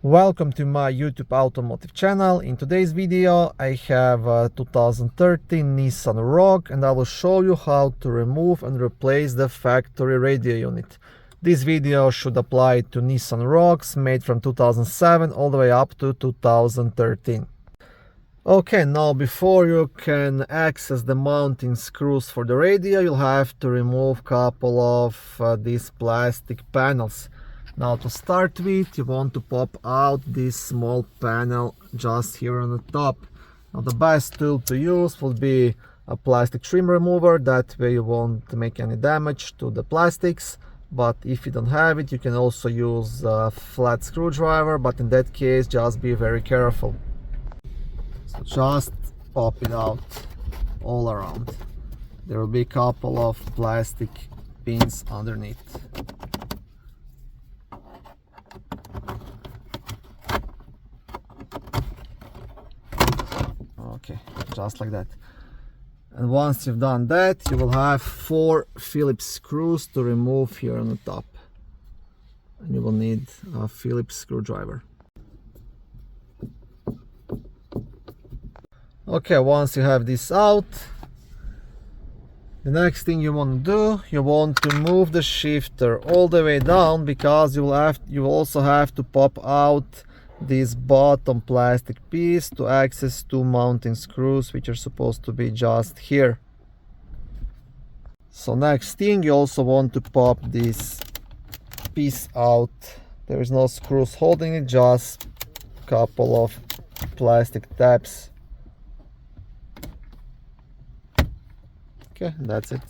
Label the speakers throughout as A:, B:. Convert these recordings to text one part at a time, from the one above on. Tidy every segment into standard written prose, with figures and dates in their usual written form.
A: Welcome to my YouTube automotive channel. In today's video I have a 2013 Nissan Rogue and I will show you how to remove and replace the factory radio unit. This video should apply to Nissan Rogues made from 2007 all the way up to 2013. Okay, now before you can access the mounting screws for the radio, you'll have to remove a couple of these plastic panels. Now to start with, you want to pop out this small panel just here on the top. Now the best tool to use would be a plastic trim remover, that way you won't make any damage to the plastics. But if you don't have it, you can also use a flat screwdriver, but in that case just be very careful. So just pop it out all around. There will be a couple of plastic pins underneath. Okay, just like that. And once you've done that, you will have 4 Phillips screws to remove here on the top. And you will need a Phillips screwdriver. Okay, once you have this out, the next thing you want to do, you want to move the shifter all the way down, because you will also have to pop out this bottom plastic piece to access 2 mounting screws, which are supposed to be just here. So next thing, you also want to pop this piece out. There is no screws holding it, just a couple of plastic tabs. Okay, that's it.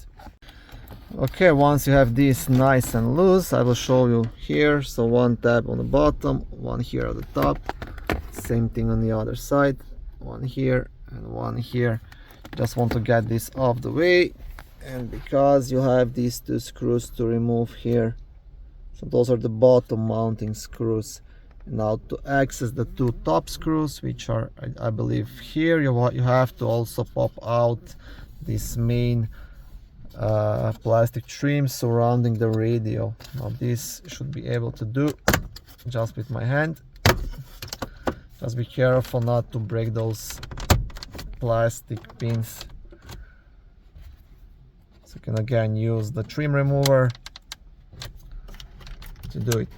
A: Okay, once you have this nice and loose, I will show you here. So 1 tab on the bottom, 1 here at the top, same thing on the other side, 1 here and 1 here. Just want to get this off the way, and because you have these 2 screws to remove here, so those are the bottom mounting screws. Now to access the 2 top screws, which are I believe here, you have to also pop out this main plastic trim surrounding the radio. Now this should be able to do just with my hand. Just be careful not to break those plastic pins. So you can again use the trim remover to do it.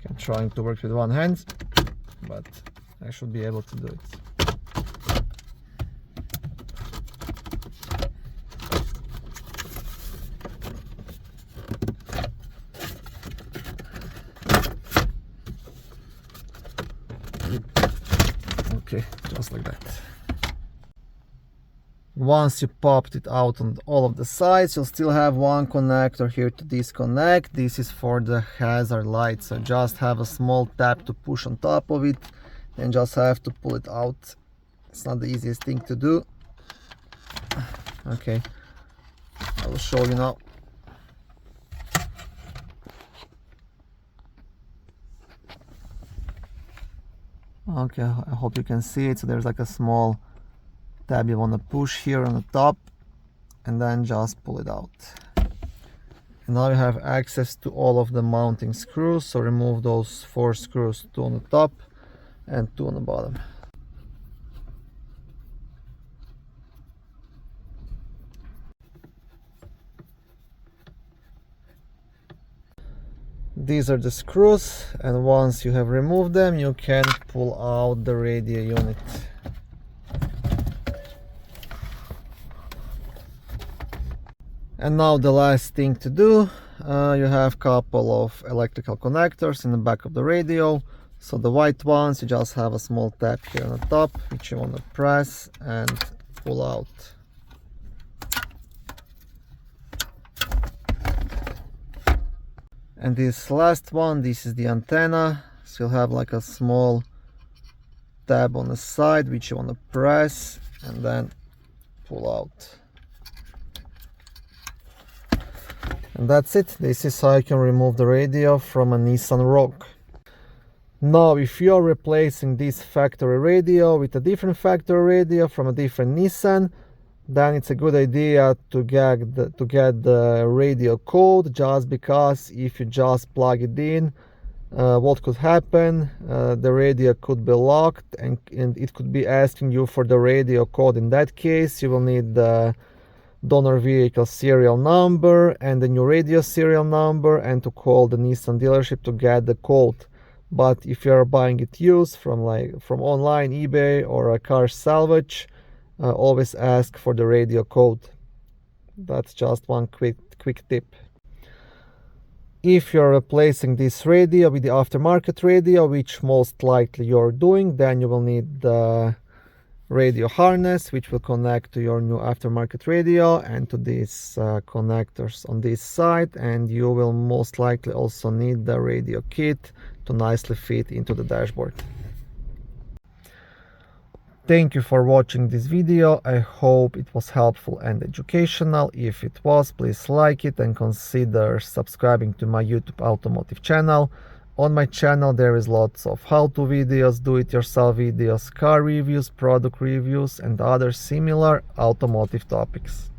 A: I'm trying to work with one hand, but I should be able to do it. Okay, just like that. Once you popped it out on all of the sides, you'll still have 1 connector here to disconnect. This is for the hazard light, so just have a small tab to push on top of it and just have to pull it out. It's not the easiest thing to do. Okay, I will show you now. Okay, I hope you can see it. So there's like a small tab you want to push here on the top, and then just pull it out. And now you have access to all of the mounting screws, so remove those 4 screws, 2 on the top and 2 on the bottom. These are the screws, and once you have removed them, you can pull out the radio unit. And now the last thing to do, you have a couple of electrical connectors in the back of the radio. So the white ones, you just have a small tab here on the top, which you want to press and pull out. And this last one, this is the antenna. So you'll have like a small tab on the side, which you want to press and then pull out. And that's it. This is how you can remove the radio from a Nissan Rogue. Now, if you're replacing this factory radio with a different factory radio from a different Nissan, then it's a good idea to get the radio code, just because if you just plug it in, what could happen, the radio could be locked and it could be asking you for the radio code. In that case, you will need the donor vehicle serial number and the new radio serial number, and to call the Nissan dealership to get the code. But if you're buying it used from online, eBay, or a car salvage, always ask for the radio code. That's just one quick tip. If you're replacing this radio with the aftermarket radio, which most likely you're doing, then you will need the radio harness, which will connect to your new aftermarket radio and to these connectors on this side, and you will most likely also need the radio kit to nicely fit into the dashboard. Thank you for watching this video. I hope it was helpful and educational. If it was, please like it and consider subscribing to my YouTube automotive channel. On my channel there is lots of how-to videos, do-it-yourself videos, car reviews, product reviews, and other similar automotive topics.